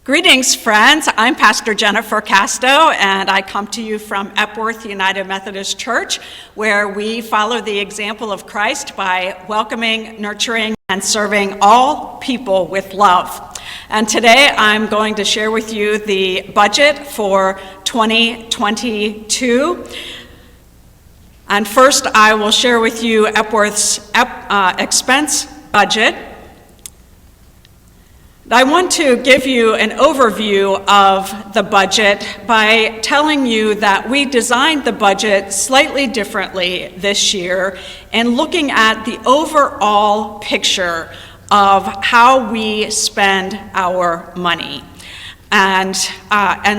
Greetings, friends. I'm Pastor Jennifer Casto, and I come to you from Epworth United Methodist Church, where we follow the example of Christ by welcoming, nurturing, and serving all people with love. And today I'm going to share with you the budget for 2022. And first I will share with you Epworth's expense budget. I want to give you an overview of the budget by telling you that we designed the budget slightly differently this year and looking at the overall picture of how we spend our money. And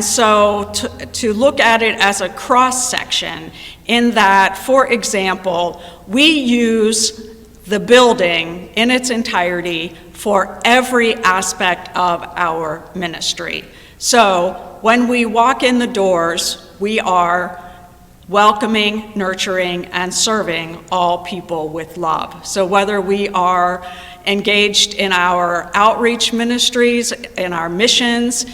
so to look at it as a cross-section in that, for example, we use the building in its entirety for every aspect of our ministry. So when we walk in the doors, we are welcoming, nurturing, and serving all people with love. So whether we are engaged in our outreach ministries, in our missions,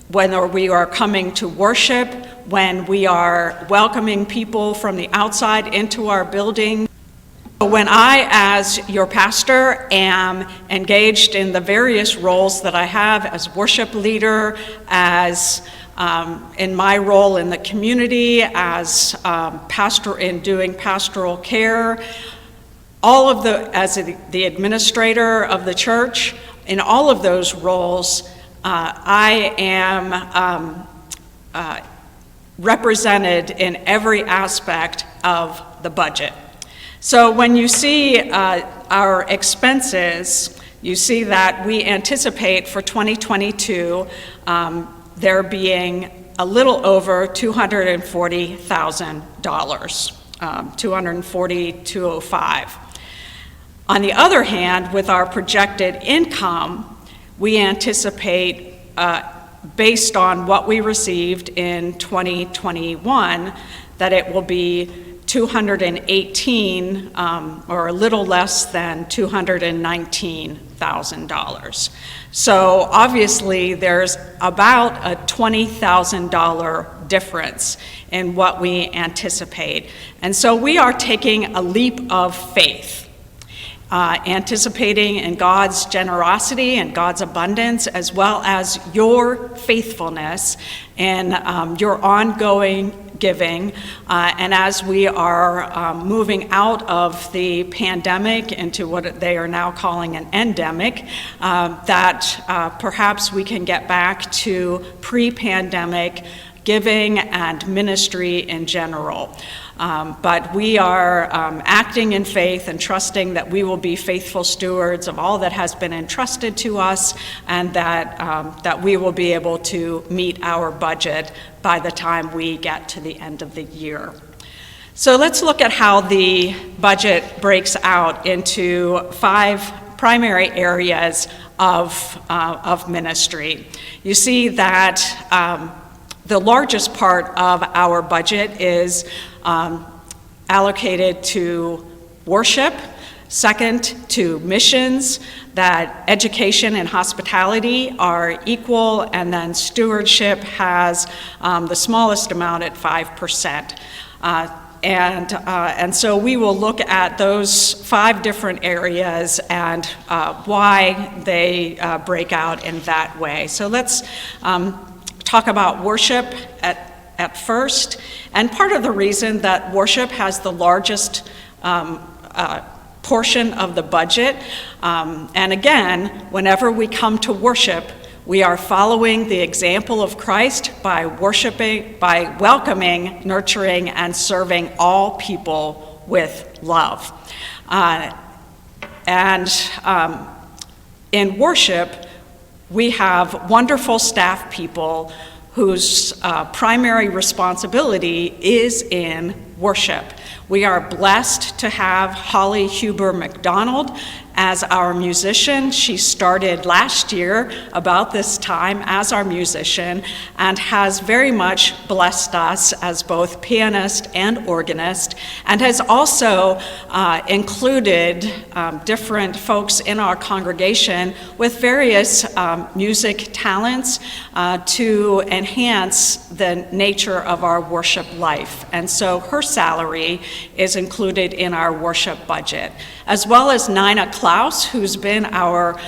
whether we are coming to worship, when we are welcoming people from the outside into our building. When I, as your pastor, am engaged in the various roles that I have as worship leader, as in my role in the community, as pastor in doing pastoral care, as the administrator of the church, in all of those roles, I am represented in every aspect of the budget. So when you see our expenses, you see that we anticipate for 2022 there being a little over $240,000, $240,205. On the other hand, with our projected income, we anticipate, based on what we received in 2021, that it will be 218, or a little less than $219,000. So obviously there's about a $20,000 difference in what we anticipate. And so we are taking a leap of faith, anticipating in God's generosity and God's abundance, as well as your faithfulness and your ongoing giving, and as we are moving out of the pandemic into what they are now calling an endemic, that perhaps we can get back to pre-pandemic giving and ministry in general. But we are acting in faith and trusting that we will be faithful stewards of all that has been entrusted to us, and that we will be able to meet our budget by the time we get to the end of the year. So let's look at how the budget breaks out into 5 primary areas of ministry. You see that the largest part of our budget is allocated to worship, second to missions, that education and hospitality are equal, and then stewardship has the smallest amount at 5%. And so we will look at those 5 different areas and why they break out in that way. So let's talk about worship at first. And part of the reason that worship has the largest portion of the budget, and again, whenever we come to worship, we are following the example of Christ by worshiping, by welcoming, nurturing, and serving all people with love. In worship, we have wonderful staff people whose primary responsibility is in worship. We are blessed to have Holly Huber McDonald as our musician. She started last year about this time as our musician and has very much blessed us as both pianist and organist, and has also included different folks in our congregation with various music talents to enhance the nature of our worship life. And so her salary is included in our worship budget, as well as Nina Klaus, who's been our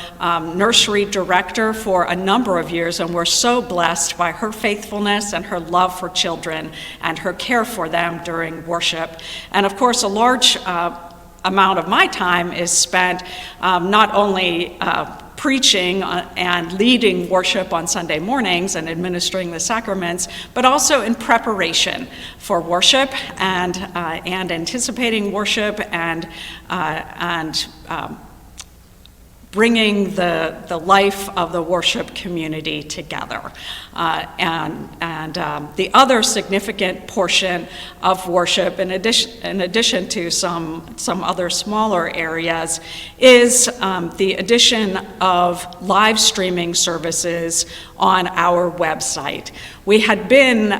nursery director for a number of years, and we're so blessed by her faithfulness and her love for children and her care for them during worship. And of course, a large amount of my time is spent not only preaching and leading worship on Sunday mornings and administering the sacraments, but also in preparation for worship and anticipating worship and bringing the life of the worship community together. The other significant portion of worship, in addition to some other smaller areas, is the addition of live streaming services on our website. We had been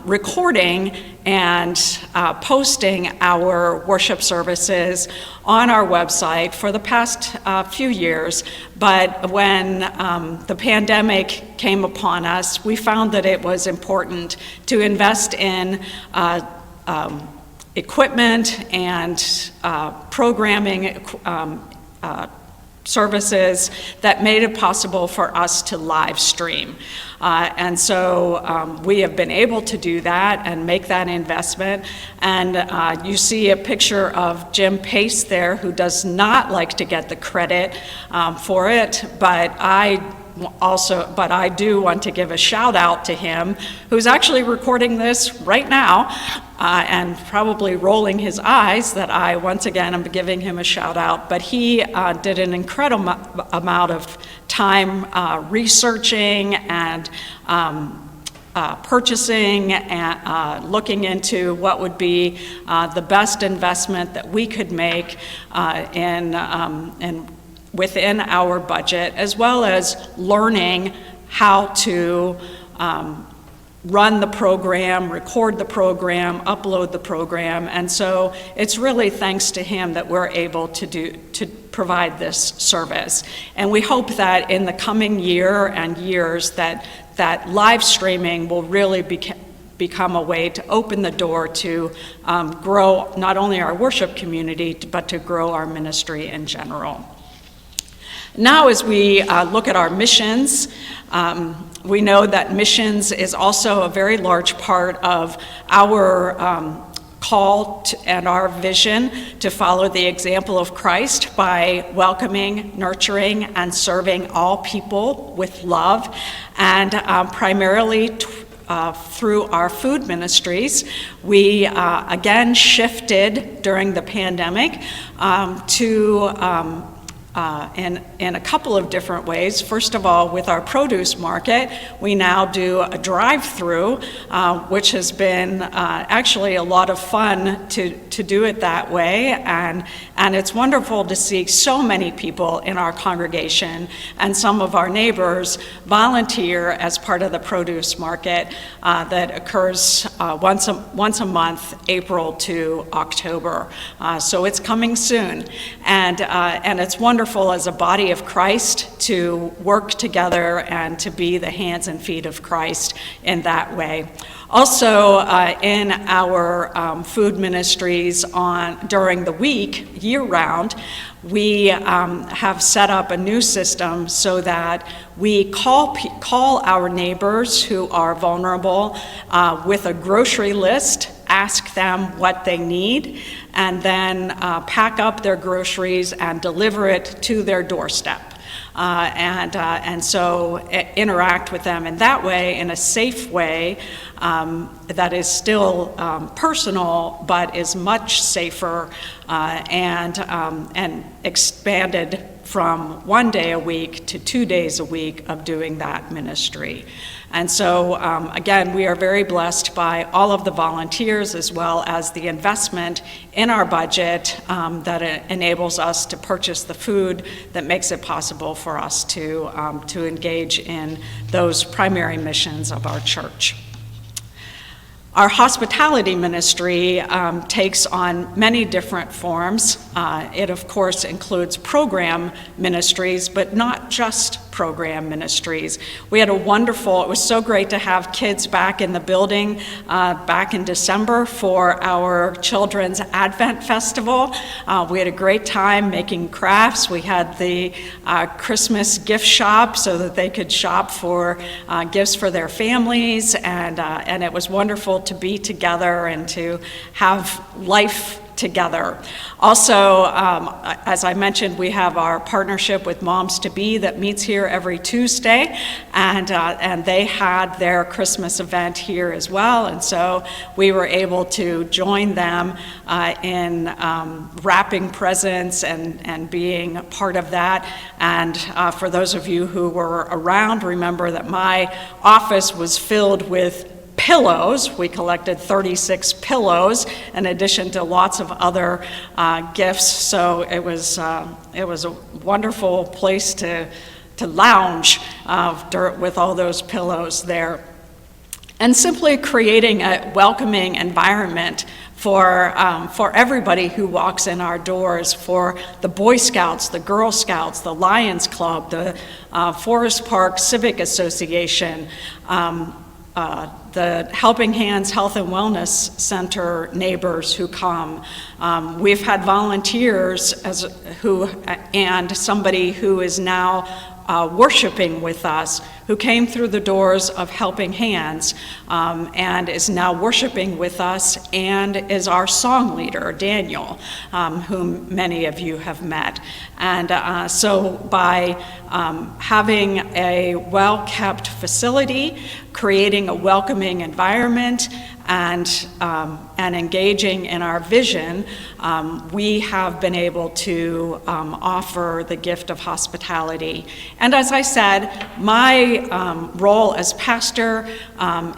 recording and posting our worship services on our website for the past few years, but when the pandemic came upon us, we found that it was important to invest in equipment and programming services that made it possible for us to live stream. And so we have been able to do that and make that investment. And you see a picture of Jim Pace there, who does not like to get the credit for it, but I do want to give a shout out to him, who's actually recording this right now and probably rolling his eyes that I once again am giving him a shout out. But he did an incredible amount of time researching and purchasing and looking into what would be the best investment that we could make in within our budget, as well as learning how to run the program, record the program, upload the program. And so it's really thanks to him that we're able to provide this service. And we hope that in the coming year and years that live streaming will really become a way to open the door to grow not only our worship community, but to grow our ministry in general. Now, as we look at our missions, we know that missions is also a very large part of our call and our vision to follow the example of Christ by welcoming, nurturing, and serving all people with love, and primarily through our food ministries. We again shifted during the pandemic to in a couple of different ways. First of all, with our produce market, we now do a drive-through, which has been actually a lot of fun to do it that way, and it's wonderful to see so many people in our congregation and some of our neighbors volunteer as part of the produce market that occurs once a month, April to October. So it's coming soon, and it's wonderful as a body of Christ to work together and to be the hands and feet of Christ in that way. Also, in our food ministries during the week, year-round, we have set up a new system so that we call our neighbors who are vulnerable with a grocery list, ask them what they need, and then pack up their groceries and deliver it to their doorstep. And so interact with them in that way, in a safe way that is still personal, but is much safer and expanded from 1 day a week to 2 days a week of doing that ministry. And so, again, we are very blessed by all of the volunteers as well as the investment in our budget that enables us to purchase the food that makes it possible for us to engage in those primary missions of our church. Our hospitality ministry takes on many different forms. It, of course, includes program ministries, but not just program ministries. We had it was so great to have kids back in the building back in December for our Children's Advent Festival. We had a great time making crafts. We had the Christmas gift shop so that they could shop for gifts for their families, and it was wonderful to be together and to have life together. Also, as I mentioned, we have our partnership with Moms to Be that meets here every Tuesday, and they had their Christmas event here as well, and so we were able to join them in wrapping presents and being part of that. And for those of you who were around, remember that my office was filled with pillows. We collected 36 pillows in addition to lots of other gifts. So it was a wonderful place to lounge with all those pillows there. And simply creating a welcoming environment for everybody who walks in our doors, for the Boy Scouts, the Girl Scouts, the Lions Club, the Forest Park Civic Association, the Helping Hands Health and Wellness Center neighbors who come. We've had volunteers and somebody who is now worshiping with us, who came through the doors of Helping Hands and is now worshiping with us and is our song leader, Daniel, whom many of you have met. And so by having a well-kept facility, creating a welcoming environment, and engaging in our vision, we have been able to offer the gift of hospitality. And as I said, my role as pastor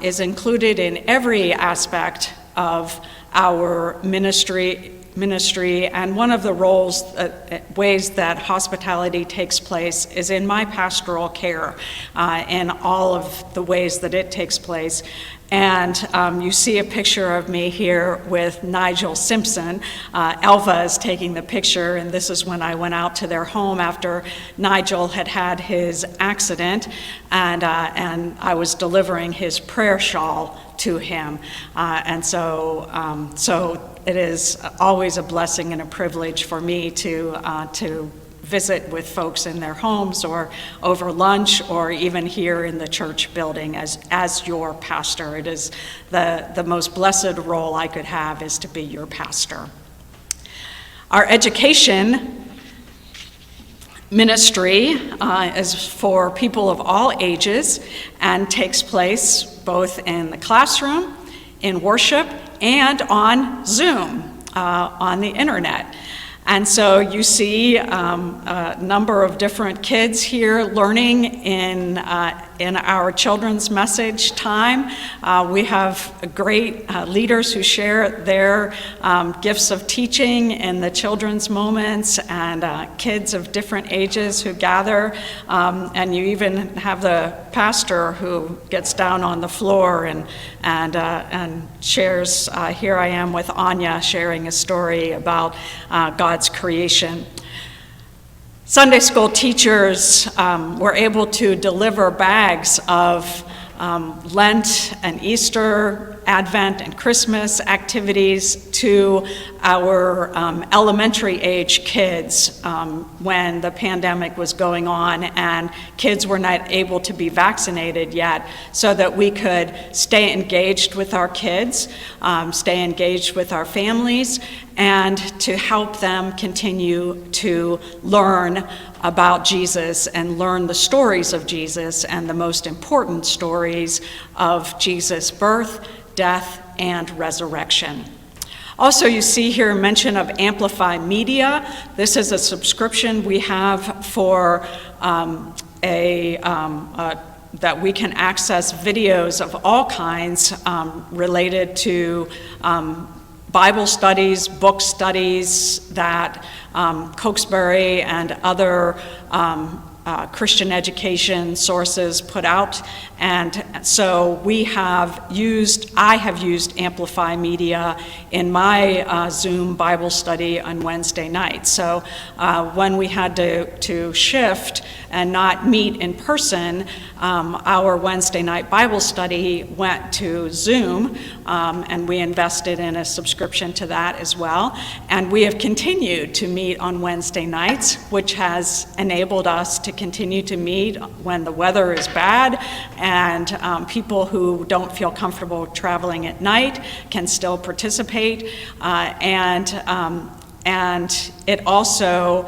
is included in every aspect of our ministry, and one of the ways that hospitality takes place is in my pastoral care, in all of the ways that it takes place. And you see a picture of me here with Nigel Simpson. Elva is taking the picture, and this is when I went out to their home after Nigel had had his accident, and I was delivering his prayer shawl to him. And so it is always a blessing and a privilege for me to visit with folks in their homes or over lunch or even here in the church building as your pastor. It is the most blessed role I could have, is to be your pastor. Our education ministry is for people of all ages and takes place both in the classroom, in worship, and on Zoom, on the internet. And so you see a number of different kids here learning in our children's message time. We have great leaders who share their gifts of teaching in the children's moments, and kids of different ages who gather. And you even have the pastor who gets down on the floor and shares. Here I am with Anya sharing a story about God's creation. Sunday school teachers were able to deliver bags of Lent and Easter, Advent and Christmas activities to our elementary age kids when the pandemic was going on and kids were not able to be vaccinated yet, so that we could stay engaged with our kids, stay engaged with our families, and to help them continue to learn about Jesus and learn the stories of Jesus, and the most important stories of Jesus' birth, death, and resurrection. Also, you see here a mention of Amplify Media. This is a subscription we have for that we can access videos of all kinds related to Bible studies, book studies that Cokesbury and other Christian education sources put out. And so I have used Amplify Media in my Zoom Bible study on Wednesday night. So when we had to shift and not meet in person, our Wednesday night Bible study went to Zoom, and we invested in a subscription to that as well. And we have continued to meet on Wednesday nights, which has enabled us to continue to meet when the weather is bad, and people who don't feel comfortable traveling at night can still participate. And it also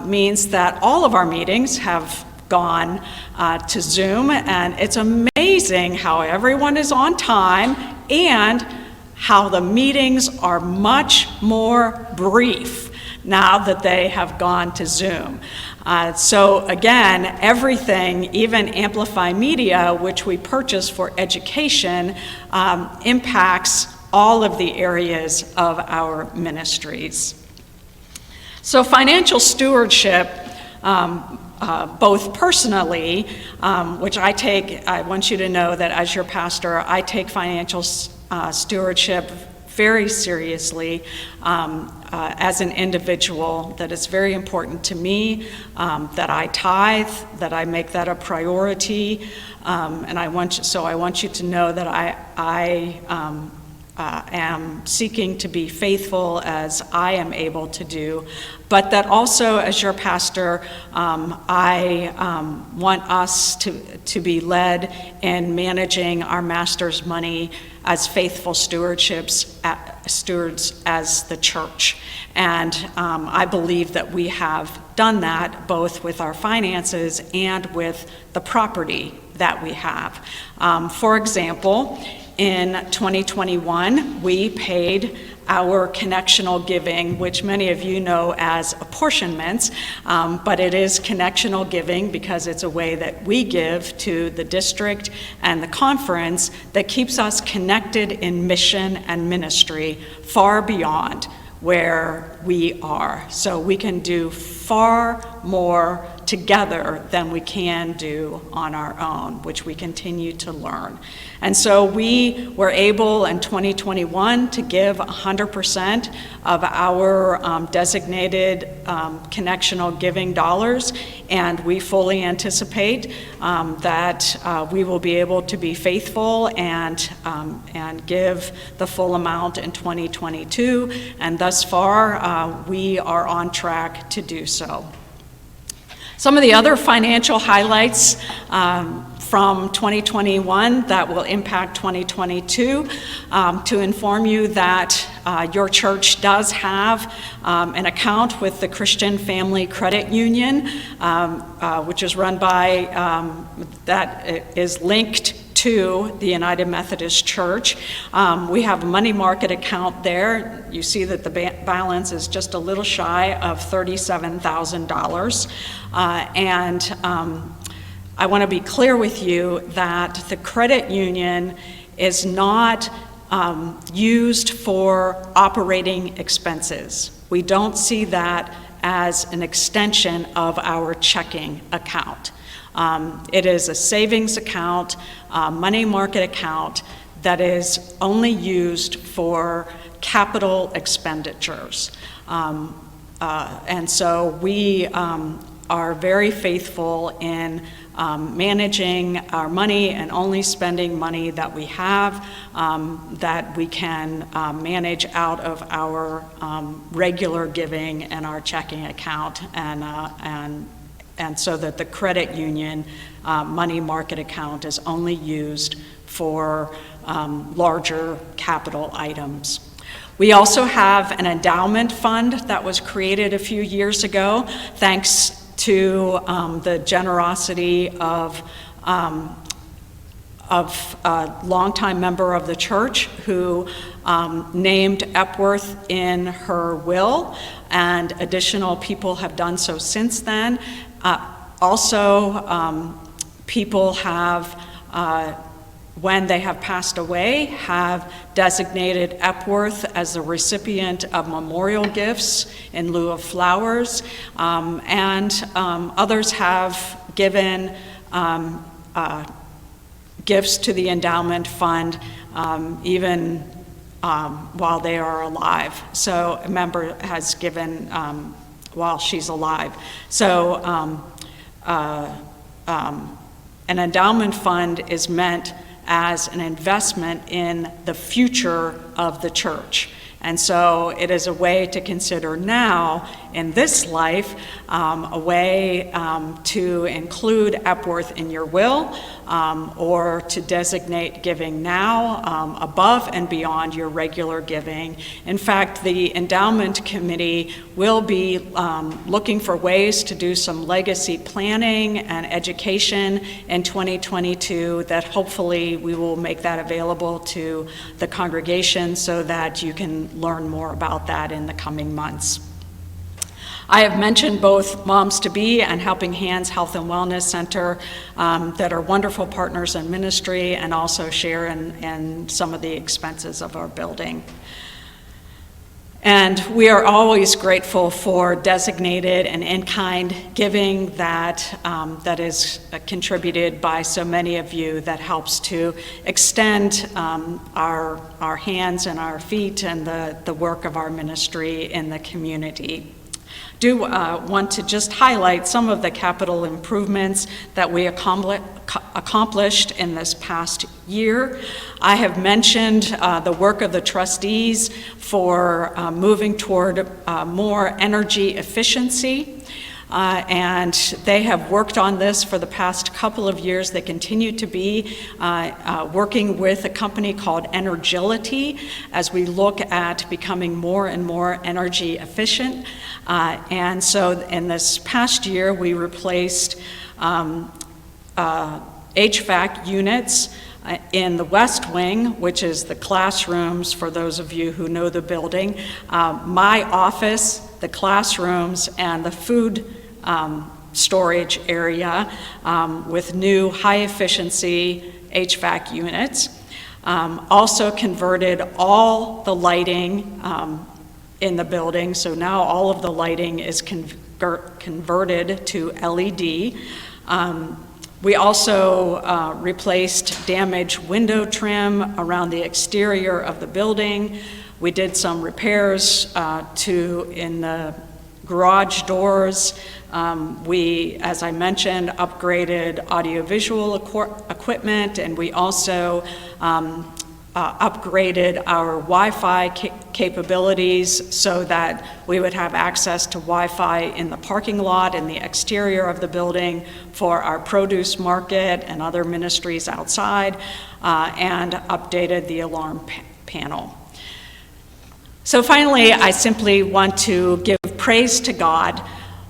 means that all of our meetings have gone to Zoom, and it's amazing how everyone is on time and how the meetings are much more brief now that they have gone to Zoom. So again, everything, even Amplify Media, which we purchase for education, impacts all of the areas of our ministries. So financial stewardship, both personally, which I want you to know that as your pastor, I take financial stewardship very seriously as an individual, that it's very important to me, that I tithe, that I make that a priority, and I want you to know that I am seeking to be faithful as I am able to do, but that also as your pastor, I want us to be led in managing our master's money as faithful stewards as the church. And I believe that we have done that both with our finances and with the property that we have. For example, in 2021, we paid our connectional giving, which many of you know as apportionments, but it is connectional giving because it's a way that we give to the district and the conference that keeps us connected in mission and ministry far beyond where we are. So we can do far more together than we can do on our own, which we continue to learn. And so we were able in 2021 to give 100% of our designated connectional giving dollars, and we fully anticipate that we will be able to be faithful and give the full amount in 2022, and thus far we are on track to do so. Some of the other financial highlights from 2021 that will impact 2022, to inform you that your church does have an account with the Christian Family Credit Union, which is run by, that is linked to the United Methodist Church. We have a money market account there. You see that the balance is just a little shy of $37,000. And I want to be clear with you that the credit union is not used for operating expenses. We don't see that as an extension of our checking account. It is a savings account, money market account that is only used for capital expenditures. And so we are very faithful in managing our money and only spending money that we have, that we can manage out of our regular giving and our checking account, and so that the credit union money market account is only used for larger capital items. We also have an endowment fund that was created a few years ago, thanks to the generosity of of a longtime member of the church who named Epworth in her will, and additional people have done so since then. Also, people have, when they have passed away, have designated Epworth as the recipient of memorial gifts in lieu of flowers, and others have given gifts to the endowment fund even while they are alive. So a member has given while she's alive. So an endowment fund is meant as an investment in the future of the church. And so it is a way to consider now in this life, a way to include Epworth in your will, or to designate giving now above and beyond your regular giving. In fact, the endowment committee will be looking for ways to do some legacy planning and education in 2022 that hopefully we will make that available to the congregation so that you can learn more about that in the coming months. I have mentioned both Moms2Be and Helping Hands Health and Wellness Center that are wonderful partners in ministry and also share in some of the expenses of our building. And we are always grateful for designated and in-kind giving that is contributed by so many of you that helps to extend our hands and our feet and the work of our ministry in the community. Do want to just highlight some of the capital improvements that we accomplished in this past year. I have mentioned the work of the trustees for moving toward more energy efficiency. And they have worked on this for the past couple of years. They continue to be working with a company called Energility as we look at becoming more and more energy efficient. And so in this past year, we replaced HVAC units in the West Wing, which is the classrooms for those of you who know the building, my office, the classrooms, and the food storage area with new high-efficiency HVAC units. Also converted all the lighting in the building, so now all of the lighting is converted to LED. We also replaced damaged window trim around the exterior of the building. We did some repairs in the garage doors. We, as I mentioned, upgraded audiovisual equipment, and we also upgraded our Wi-Fi capabilities so that we would have access to Wi-Fi in the parking lot and the exterior of the building for our produce market and other ministries outside, and updated the alarm panel. So finally, I simply want to give praise to God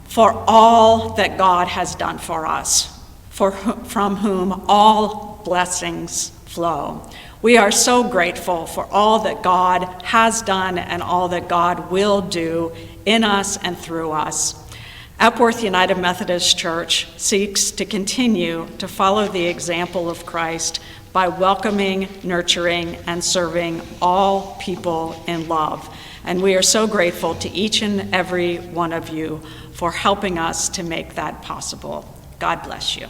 for all that God has done for us, from whom all blessings flow. We are so grateful for all that God has done and all that God will do in us and through us. Epworth United Methodist Church seeks to continue to follow the example of Christ by welcoming, nurturing, and serving all people in love. And we are so grateful to each and every one of you for helping us to make that possible. God bless you.